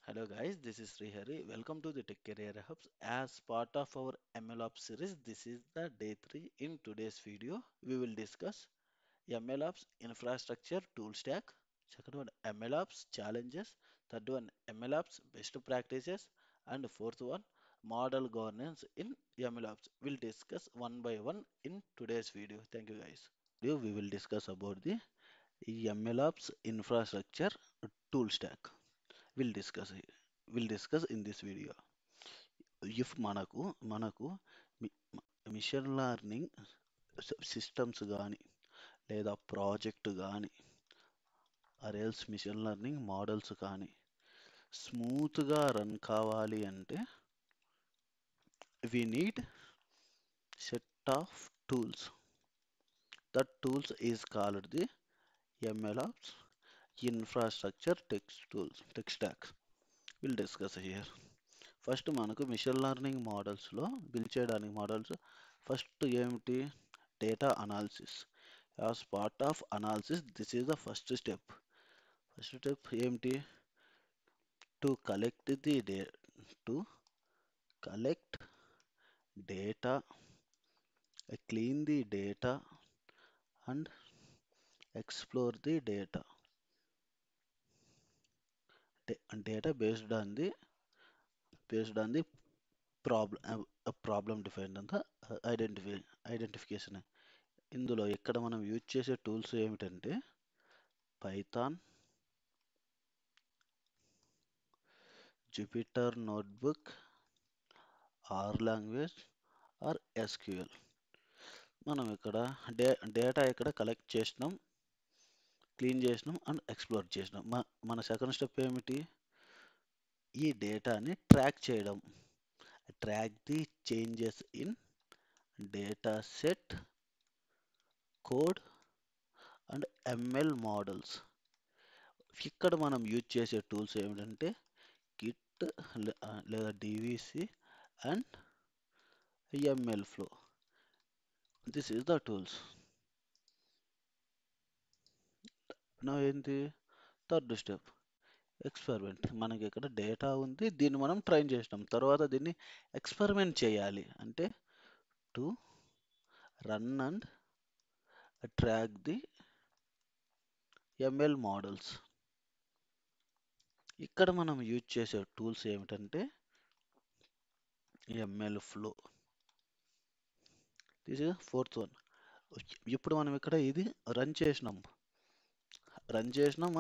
Hello guys, this is Srihari. Welcome to the Tech Career Hubs. As part of our MLOps series, this is the day 3. In today's video, we will discuss MLOps infrastructure tool stack. Second one, MLOps challenges. Third one, MLOps best practices. And fourth one, model governance in MLOps. We'll discuss one by one in today's video. Thank you guys. We will discuss about the MLOps infrastructure tool stack. We'll discuss it. We'll discuss in this video. If మనకు machine learning systems కానీ లేదా project కానీ else machine learning models కానీ స్మూత్గా run కావాలి అంటే we need set of tools. That tools is called the MLOps infrastructure tech stack. Will discuss here. First మనకు machine learning మోడల్స్లో బిల్డ్ చేయడానికి మోడల్స్ ఫస్ట్ ఏమిటి? Data analysis. As part of analysis this is the first step. First step ఏమిటి? To collect the to collect data, clean the data and explore the data. Data based on the problem defined అంతా identification. ఇందులో ఇక్కడ మనం use చేసే tools ఏమిటంటే Python, Jupyter notebook, R language or SQL. మనం ఇక్కడ data ఇక్కడ కలెక్ట్ చేసినాం, క్లీన్ చేసినాం అండ్ ఎక్స్ప్లోర్ చేసినాం. మన సెకండ్ స్టెప్ ఏమిటి? ఈ డేటాని ట్రాక్ చేయడం. Track the changes in data set, code and ML models. ఇక్కడ మనం యూజ్ చేసే టూల్స్ ఏమిటంటే గిట్ లేదా DVC and ML flow. This is the tools. నా ఏంటి థర్డ్ స్టెప్? ఎక్స్పెరిమెంట్. మనకి ఇక్కడ డేటా ఉంది, దీన్ని మనం ట్రైన్ చేసినాం. తర్వాత దీన్ని ఎక్స్పెరిమెంట్ చేయాలి. అంటే to run and track the ML models. ఇక్కడ మనం యూజ్ చేసే టూల్స్ ఏమిటంటే ML flow. This is fourth one. ఇప్పుడు మనం ఇక్కడ ఇది రన్ చేసినాం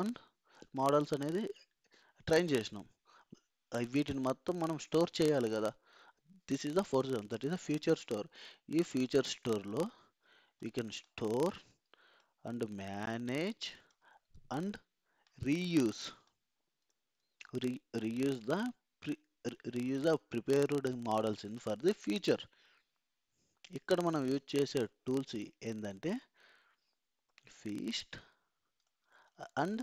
అండ్ మోడల్స్ అనేది ట్రైన్ చేసినాం. వీటిని మొత్తం మనం స్టోర్ చేయాలి కదా. This is the fourth one, that is the feature store. ఈ ఫ్యూచర్ స్టోర్లో we can store and manage and reuse reuse the reuse the prepared models in for the future. ఇక్కడ మనం యూజ్ చేసే టూల్స్ ఏంటంటే Feast and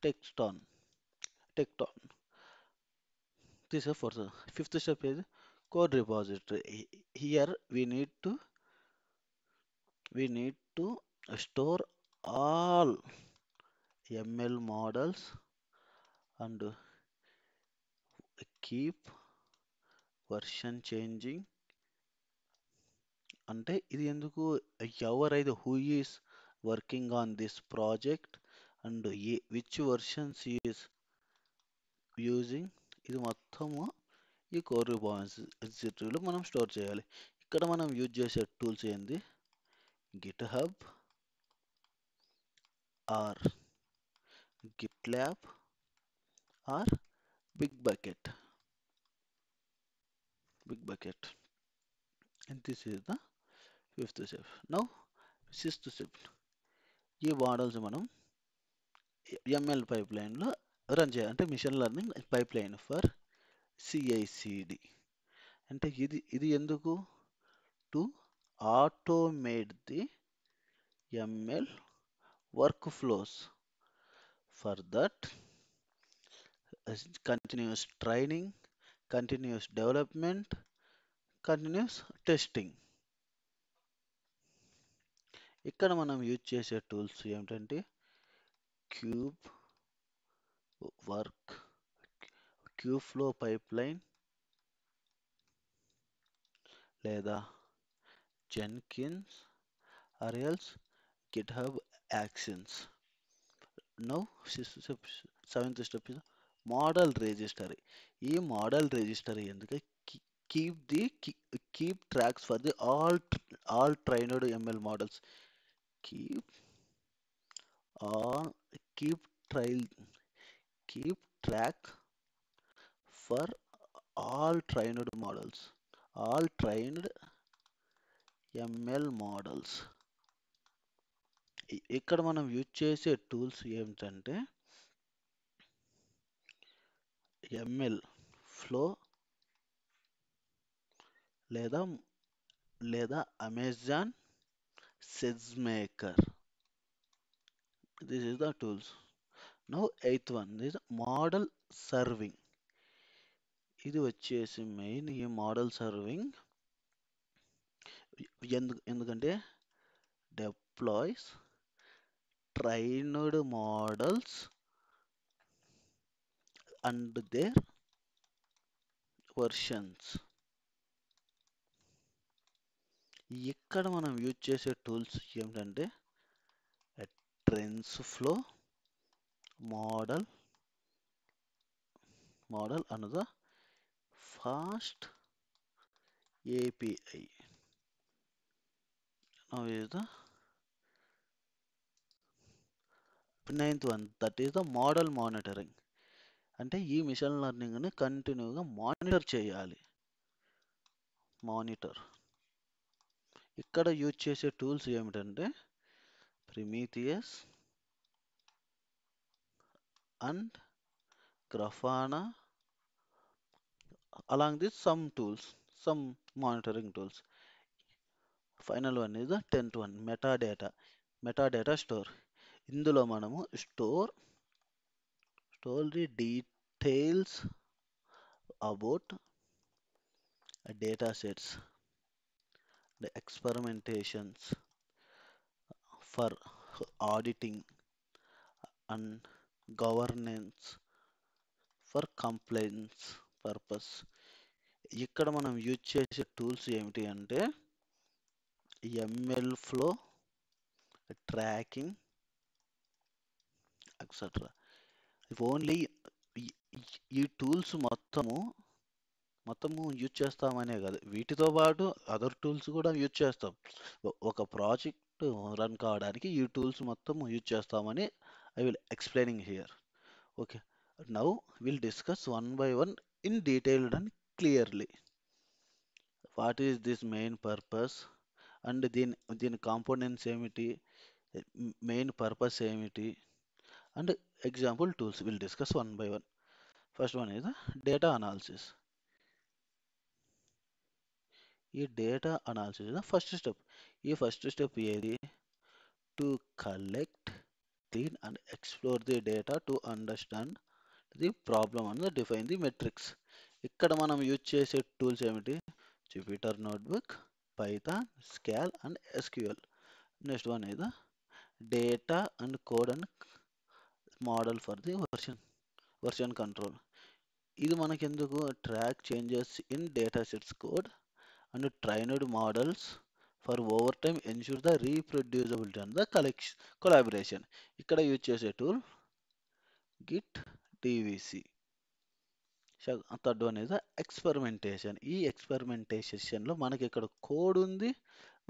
Tecton. This is fourth. Fifth step is code repository. Here we need to store all ML models and keep version changing. అంటే ఇది ఎందుకు? ఎవరైతే who is working on this project and which versions is using, ఇది మొత్తము ఈ core రిపోజిటరీలో మనం store చేయాలి. ఇక్కడ మనం యూజ్ చేసే టూల్స్ ఏంది? GitHub or Git or Bitbucket. And this is the fifth step. Now sixth step. ఈ మోడల్స్ మనం ఎంఎల్ పైప్ లైన్లో రన్ చేయాలి. అంటే machine learning pipeline for CICD. అంటే ఇది ఎందుకు? To automate the ML workflows. For that continuous training, continuous development, continuous testing. ఇక్కడ మనం యూజ్ చేసే టూల్స్ ఏమిటంటే క్యూబ్, వర్క్, Kubeflow pipeline లేదా Jenkins or else GitHub Actions. Now, seventh step is model registry. ఈ model registry ఎందుకు keep the keep tracks for the all trained ML models. Keep all keep trail keep track for all trained models, all trained ML models. ఇక్కడ మనం use చేసే tools ఏమిటంటే ML flow లేదా లేదా Amazon SageMaker. This is the tools. Now eighth one is model serving. ఇది వచ్చేసి main ఈ model serving ఎందుకంటే deploys trained models and their versions. ఇక్కడ మనం యూజ్ చేసే టూల్స్ ఏమిటంటే TensorFlow model another fast API. Now is the ninth one, that is the model monitoring. అంటే ఈ మిషన్ లెర్నింగ్ని కంటిన్యూగా మానిటర్ చేయాలి. మానిటర్ ఇక్కడ యూజ్ చేసే టూల్స్ ఏమిటంటే ప్రిమీథియస్ and గ్రఫానా along with some tools, some monitoring tools. Final one is the 10th one, metadata store. ఇందులో మనము store the details about data sets, the experimentations for auditing and governance for compliance purpose. ఇక్కడ మనం use చేసే tools ఏమిటి అంటే ML flow tracking etcetera. Only ఈ tools మొత్తము use చేస్తామనే కాదు, వీటితో పాటు అదర్ టూల్స్ కూడా యూజ్ చేస్తాం. ఒక ప్రాజెక్ట్ రన్ కావడానికి ఈ టూల్స్ మొత్తం యూజ్ చేస్తామని I will explaining here. Okay, now will discuss one by one in detailed and clearly. What is this main purpose and దీని కాంపోనెంట్స్ ఏమిటి, మెయిన్ పర్పస్ ఏమిటి and example tools will discuss one by one. First one is data analysis. ఈ data analysis first step. ఈ first step ఏది, to collect, clean and explore the data to understand the problem and define the metrics. ఇక్కడ మనం use చేసే tools ఏమిటి, Jupyter notebook, Python, Scala and SQL. Next one is data and code and model for the version control. ఇది మనకెందుకు, track changes in data sets code and trained models for over time ensure the reproducibility and the collaboration. ఇక్కడ use చేసే tool Git DVC. Third one is experimentation. ఈ ఎక్స్పెరిమెంటేషన్లో మనకి ఇక్కడ code ఉంది,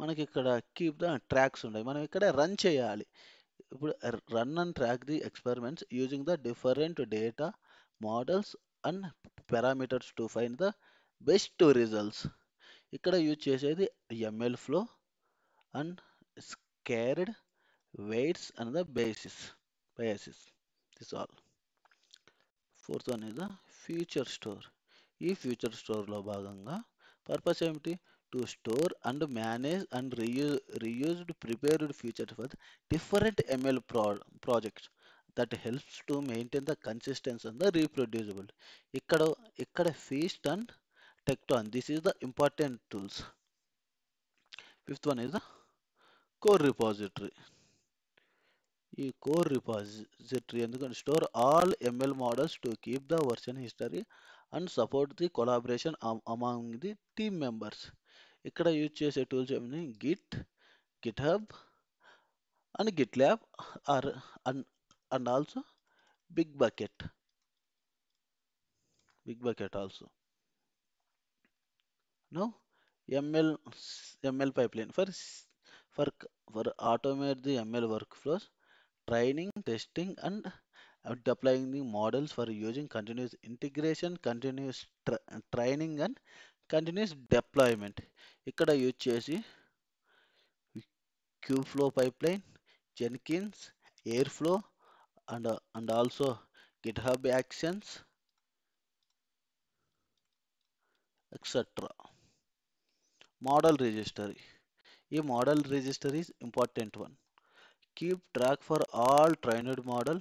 మనకి ఇక్కడ కీప్ ద ట్రాక్స్ ఉన్నాయి, మనం ఇక్కడ రన్ చేయాలి. ఇప్పుడు run and track the experiments using the different data models and parameters to find the best results. ఇక్కడ యూజ్ చేసేది ML flow and scared weights and the basis. This all. Fourth one is the feature store. ఈ feature స్టోర్లో భాగంగా purpose ఏమిటి, to store and manage and reused prepared features for different ML projects that helps to maintain the consistency and the reproducible. ఇక్కడ Feast and Tecton, this is the important tools. Fifth one is the code repository. ఈ core repository ఎందుకంటే store all ML models to keep the version history and support the collaboration among the team members. ఇక్కడ use చేసే tools ఏమని GitHub and GitLab or and and also big bucket big bucket also. Now ML pipeline for for automate the ML workflows, training, testing, and deploying the models for using continuous integration, continuous training, and continuous deployment. ఇక్కడ use చేసి Kubeflow pipeline, Jenkins, Airflow, and also GitHub Actions, etc. Model registry. A model registry is important one. Keep track for all trained model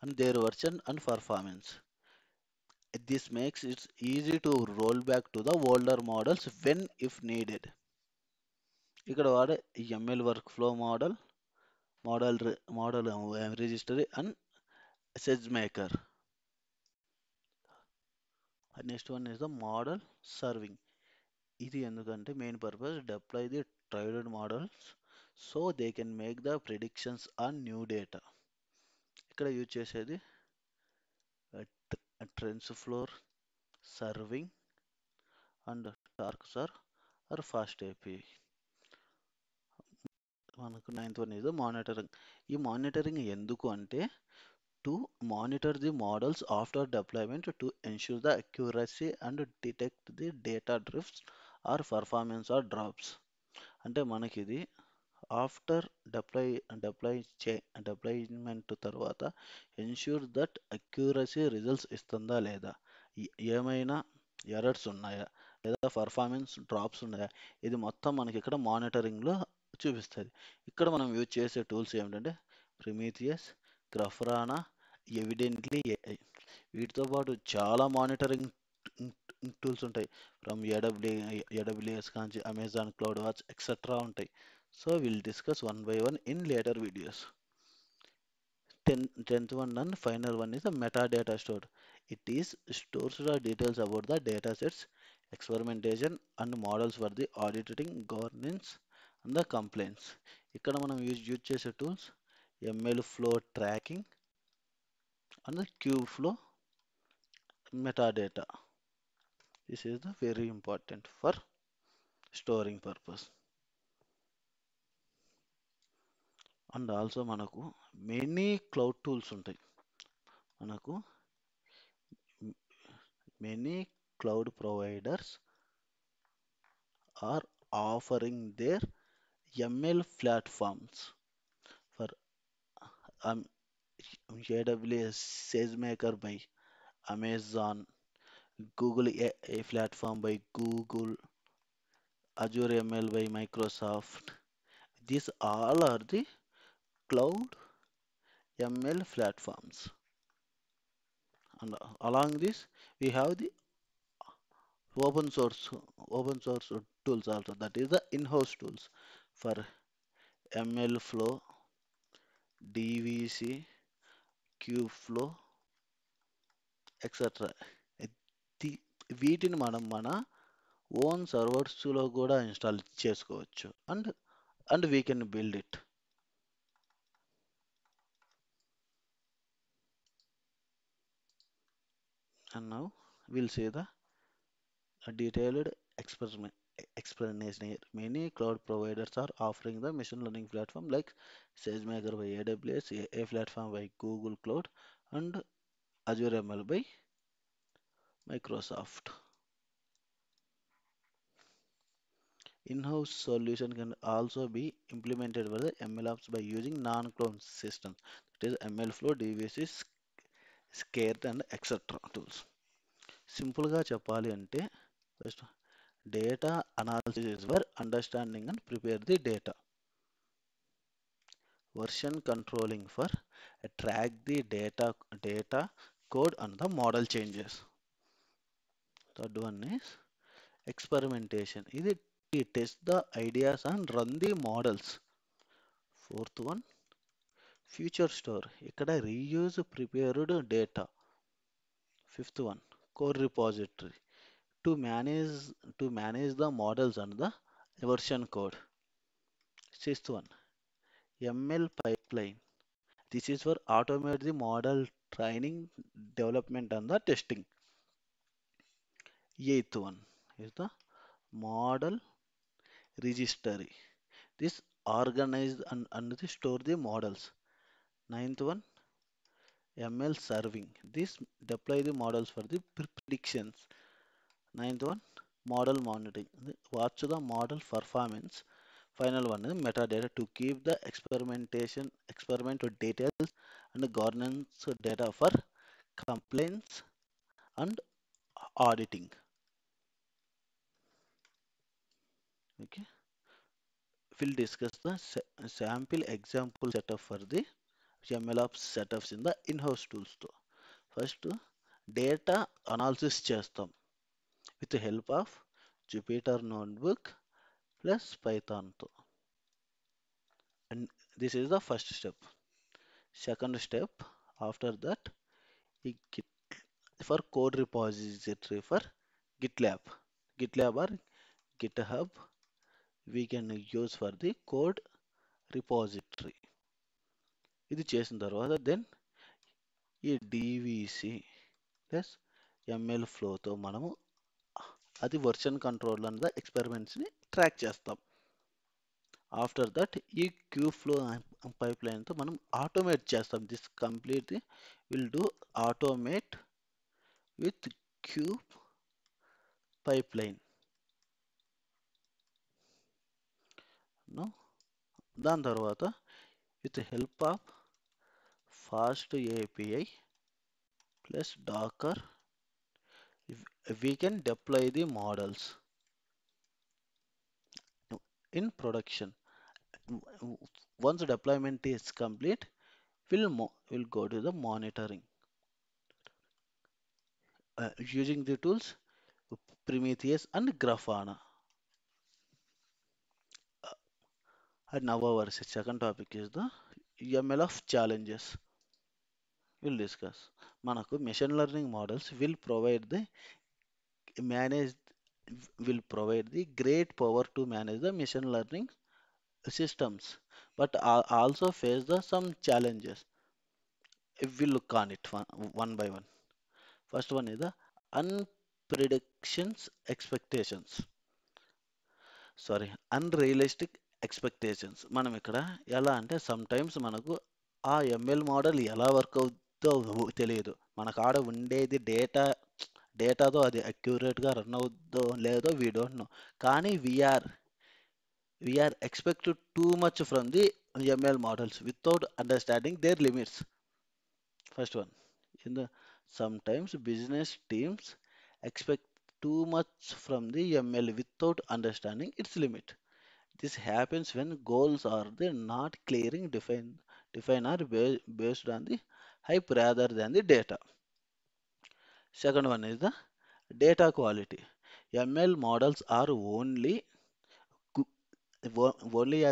and their version and performance. This makes it easy to roll back to the older models when if needed. ఇక్కడ వాడే ML workflow model registry and SageMaker. And next one is the model serving. ఇది ఎందుకంటే main purpose deploy the trained models so they can make the predictions on new data. ఇక్కడ use చేసేది TensorFlow serving and TorchServe or fast API. మనకు ninth one ఇది monitoring. ఈ monitoring ఎందుకు అంటే to monitor the models after deployment to ensure the accuracy and detect the data drifts or performance or drops. అంటే మనకి ఇది after deploy deployment తర్వాత ensure that accuracy results ఇస్తుందా లేదా, ఏమైనా ఎర్రర్స్ ఉన్నాయా లేదా పర్ఫార్మెన్స్ డ్రాప్స్ ఉన్నాయా, ఇది మొత్తం మనకి ఇక్కడ మానిటరింగ్లో చూపిస్తుంది. ఇక్కడ మనం యూజ్ చేసే టూల్స్ ఏమిటంటే ప్రిమీథియస్, గ్రఫ్రానా, ఎవిడెంట్లీ ఏఐ. వీటితో పాటు చాలా మానిటరింగ్ టూల్స్ ఉంటాయి. From AWS Kanchi Amazon cloud watch etcetera ఉంటాయి. So will discuss one by one in later videos. 10th one and final one is the metadata stored. It is stores the details about the data sets, experimentation and models for the auditing, governance and the complaints. ఇక్కడ మనం use చేసే tools ML flow tracking and Kubeflow metadata. This is the very important for storing purpose. And also మనకు many cloud tools ఉంటాయి. మనకు many cloud providers are offering their ML platforms for um, AWS SageMaker by Amazon, Google a platform by Google, Azure ML by Microsoft. These all are the cloud ML platforms. And along this, we have the open source open source tools also. That is the in-house tools for ML Flow, DVC, Kubeflow, etcetera. వీటిని మనం మన own సర్వర్స్లో కూడా install చేసుకోవచ్చు. And we can build it. And now will see the detailed explanation here. Many cloud providers are offering the machine learning platform like SageMaker by AWS, a platform by Google Cloud, and Azure ML by Microsoft. In-house solution can also be implemented by the MLOps by using non-clone systems. That is MLflow, DVC, Scared and etc. tools. సింపుల్గా చెప్పాలి అంటే first data analysis for understanding and prepare the data. Version controlling for track the data code and the model changes. Third one is experimentation. ఇది test the ideas and run the models. Fourth one, feature store ఇక్కడ reuse prepared data. Fifth one, code repository to manage the models and the version code. Sixth one, ML pipeline. This is for automate the model training, development and the testing. Eighth one is the model registry. This organize and the store the models. Ninth one, ML serving. This deploy the models for the predictions. Ninth one, model monitoring. Watch the model performance. Final one is metadata to keep the experimental details and governance data for complaints and auditing. Okay, we'll discuss the sample example setup for the MLOps setups in the in-house tools. First, data analysis చేస్తాం with the help of Jupyter Notebook plus Python తో. And this is the first step. Second step, after that, we git for code repository for GitLab. GitLab or GitHub we can use for the code repository. ఇది చేసిన తర్వాత then ఈ DVC plus ML ఫ్లోతో మనము అది version control అన్న ఎక్స్పెరిమెంట్స్ని track చేస్తాం. After that ఈ క్యూ ఫ్లో పైప్లైన్తో మనం ఆటోమేట్ చేస్తాం. This complete will do automate with Kube pipeline. దాని తర్వాత with help of Fast API plus Docker, we can deploy the models in production. Once deployment is complete, we'll go to the monitoring using the tools Prometheus and Grafana. And now our second topic is the ML of challenges. We'll discuss. మనకు machine learning models manage will provide the great power to manage the machine learning systems, but also face the some challenges. If we look on it one by one. First one is the unpredictions expectations. Sorry, unrealistic expectations. మనం ఇక్కడ ఎలా అంటే some times మనకు ఆ ML model ఎలా work అవుతుందో తెలియదు. మనకు ఆడ ఉండేది డేటాతో అది అక్యురేట్గా రన్ అవుతుందో లేదో వీ డోంట్ నో. కానీ we're expected too much from the ML models without understanding their limits. First one, in the sometimes business teams expect too much from the ML without understanding its limit. This happens when goals are the not clearing define are based on the hype rather than the data. Second one is the data quality. ML models are only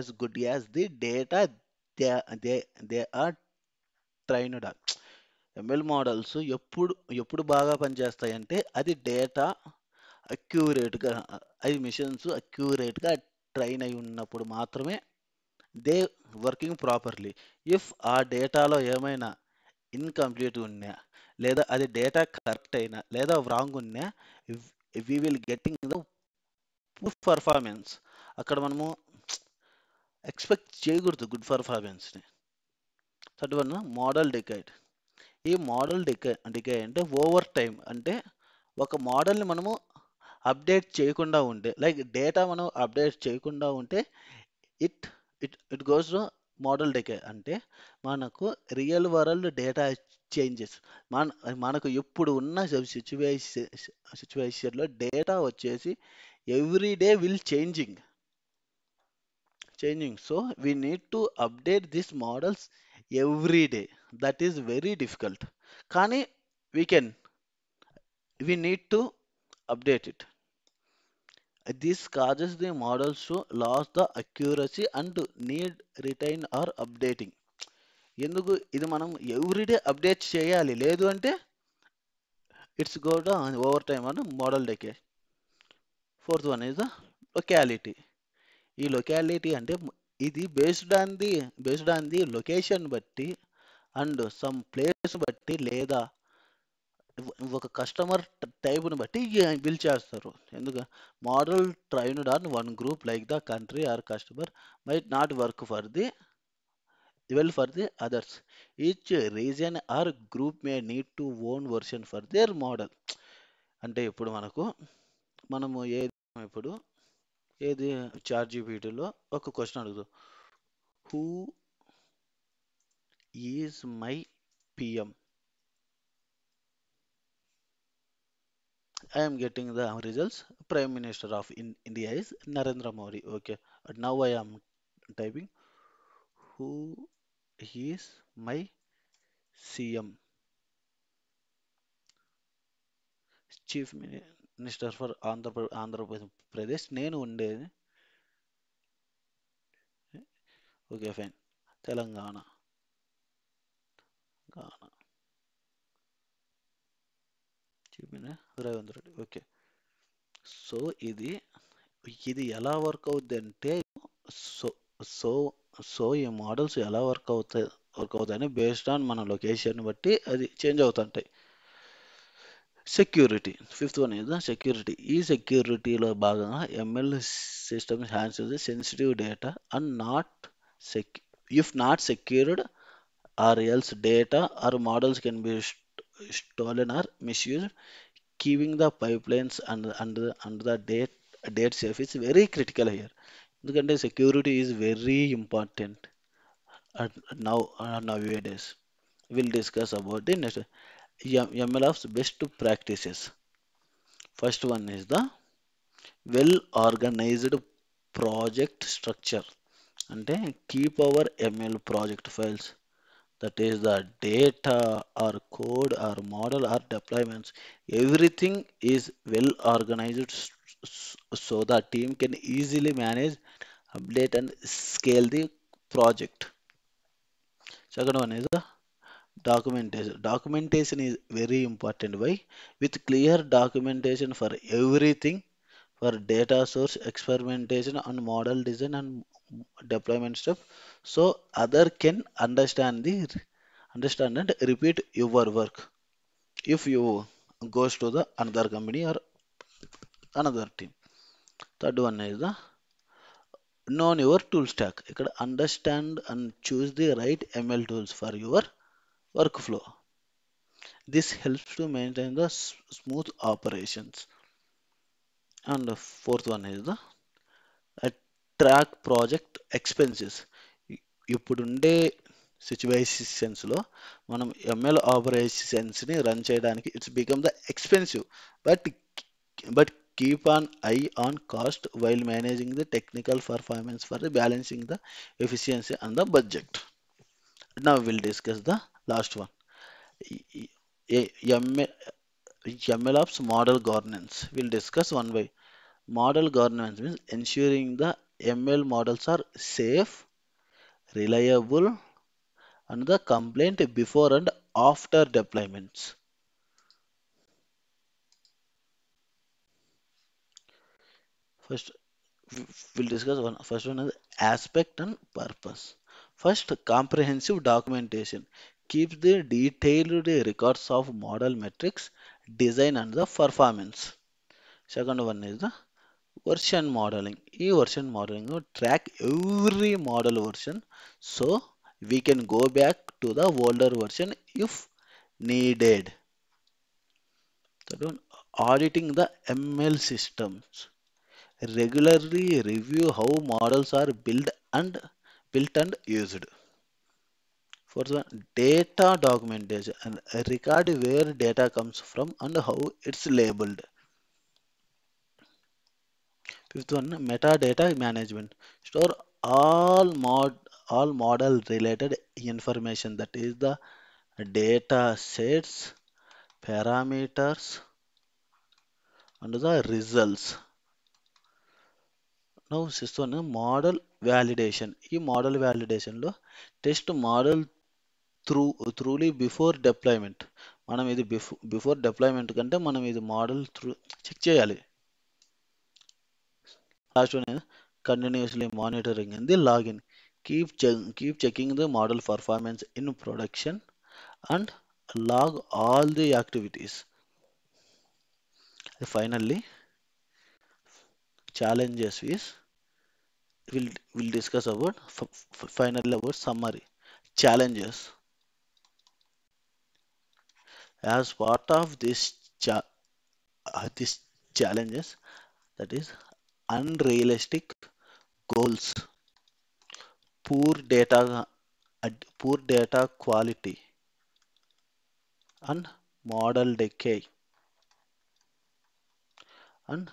as good as the data they are trained on. ML models ఎప్పుడు ఎప్పుడు బాగా పనిచేస్తాయంటే అది data అక్యూరేట్గా అవి machines అక్యూరేట్గా train అయి ఉన్నప్పుడు మాత్రమే they working properly. If ఆ డేటాలో ఏమైనా ఇన్కంప్లీట్ ఉన్నా లేదా అది డేటా కరెక్ట్ అయినా లేదా రాంగ్ ఉన్నా we will getting the good performance. అక్కడ మనము ఎక్స్పెక్ట్ చేయకూడదు గుడ్ పర్ఫార్మెన్స్ని. Third one model decayed. ఈ మోడల్ డికే అంటే ఓవర్ టైం అంటే ఒక మోడల్ని మనము అప్డేట్ చేయకుండా ఉంటే లైక్ డేటా మనం అప్డేట్ చేయకుండా ఉంటే it it goes to model decay. అంటే మనకు రియల్ వరల్డ్ డేటా చేంజెస్ మనకు ఇప్పుడు ఉన్న సిచ్యువేషన్లో డేటా వచ్చేసి every day will changing. So we need to update these models every day. That is very difficult. కానీ we need to update it. This causes the models to lose the accuracy and need retain or updating. ఎందుకు ఇది మనం everyday update చేయాలి, లేదు అంటే it's go the over time అని model decay. Fourth one is the locality. ఈ locality అంటే ఇది బేస్డ్ ఆన్ ది లొకేషన్ బట్టి అండ్ సమ్ ప్లేస్ బట్టి లేదా ఒక కస్టమర్ టైప్ని బట్టి బిల్ చేస్తారు. ఎందుకు model trained on one group like the country or customer might not work for the for the others. Each region or group may need to own version for their model. అంటే ఇప్పుడు మనము ఇప్పుడు ఏది chat జీపీటీలో ఒక question అడుగుతాం, who is my PM. I am getting the results. Prime Minister of India is Narendra Modi. Okay. Now I am typing who is my CM, Chief Minister for Andhra Pradesh. నేను ఉండేది. Okay fine. Telangana. గాన. Chief minister Revanth Reddy. Okay. So ఇది ఇది ఎలా work అవుద్ది అంటే, so so so ఈ models ఎలా వర్క్ అవుతాయని బేస్డ్ ఆన్ మన లొకేషన్ బట్టి అది చేంజ్ అవుతుంటాయి. Security. Fifth one is the security. ఈ సెక్యూరిటీలో భాగంగా ML systems handles sensitive data and sec not secured or else data or models can be stolen or misused. Keeping the pipelines and the date safe is very critical here. ఎందుకంటే security is very important nowadays. We'll discuss about the next MLOps best practices. First one is the well organized project structure. అంటే keep our ML project files, that is the data or code or model or deployments, everything is well organized so the team can easily manage, update and scale the project. Second one is the documentation is very important. Why? With clear documentation for everything, for data source, experimentation and model design and deployment stuff, so other can understand and repeat your work if you goes to the another company or another team. Third one is the know your tool stack. ఇక్కడ understand and choose the right ML tools for your workflow. This helps to maintain the smooth operations. And the fourth one is the track project expenses. ఇప్పుడుండే సిచ్యువేషన్స్లో మనం ML ఆపరేషన్స్ని run చేయడానికి it's become the expensive, but but keep on I on cost while managing the technical performance for the balancing the efficiency and the budget. Now will discuss the last one, MLOps model governance. We'll discuss one by. Model governance means ensuring the ML models are safe, reliable, and the complaint before and after deployments. First, we'll discuss one. First one is aspect and purpose. First, comprehensive documentation keeps the detailed records of model metrics, design, and the performance. Second one is the version modeling. ఈ version modeling track every model version so we can go back to the older version if needed. Third one, auditing the ML systems. Regularly review how models are built and used. Fourth one, data documentation and record where data comes from and how it's labeled. Fifth one, metadata management. Store all model related information, that is the data sets, parameters, and the results. Now sixth one, model validation. ఈ model వ్యాలిడేషన్లో test model truly before deployment. మనం ఇది before deployment కంటే మనం ఇది model check చేయాలి. Last one continuously monitoring in the login. Keep checking the model performance in production and log all the activities. Finally, challenges is we'll discuss about finally about summary. Challenges as part of this challenges, that is unrealistic goals, poor data poor data quality, and model decay, and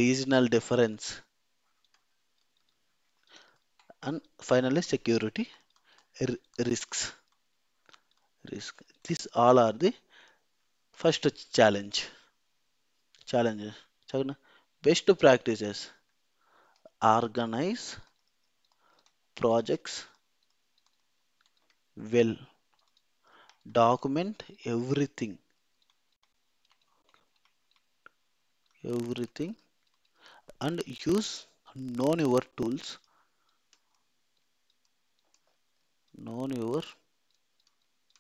regional difference, and finally security risks. These all are the first challenges. Second, best practices: organize projects well, document everything, and use known your tools, known your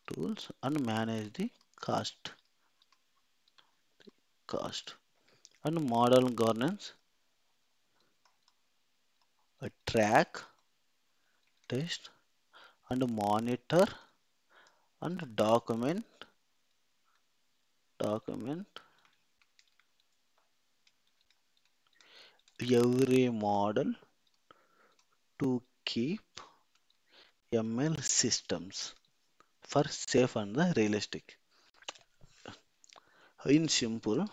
tools, and manage the cost, cost, and model governance, track, test, and monitor, and document every model to keep ML systems for safe and the realistic. In simple,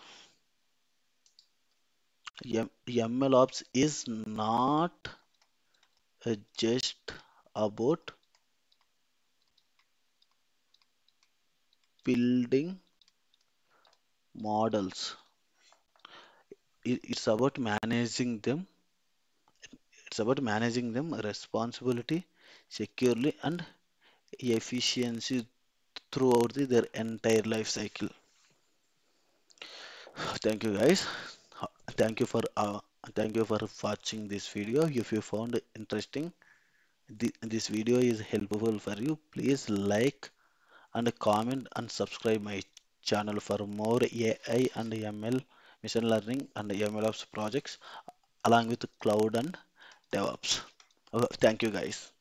MLOps is not just about building models. It's about managing them. It's about managing them responsibility, securely, and efficiency throughout their entire life cycle. Thank you, guys. Thank you for uh, thank you for watching this video. If you found it interesting, this video is helpful for you, please like and comment and subscribe my channel for more AI and ML, machine learning and MLOps projects along with cloud and DevOps. Thank you, guys.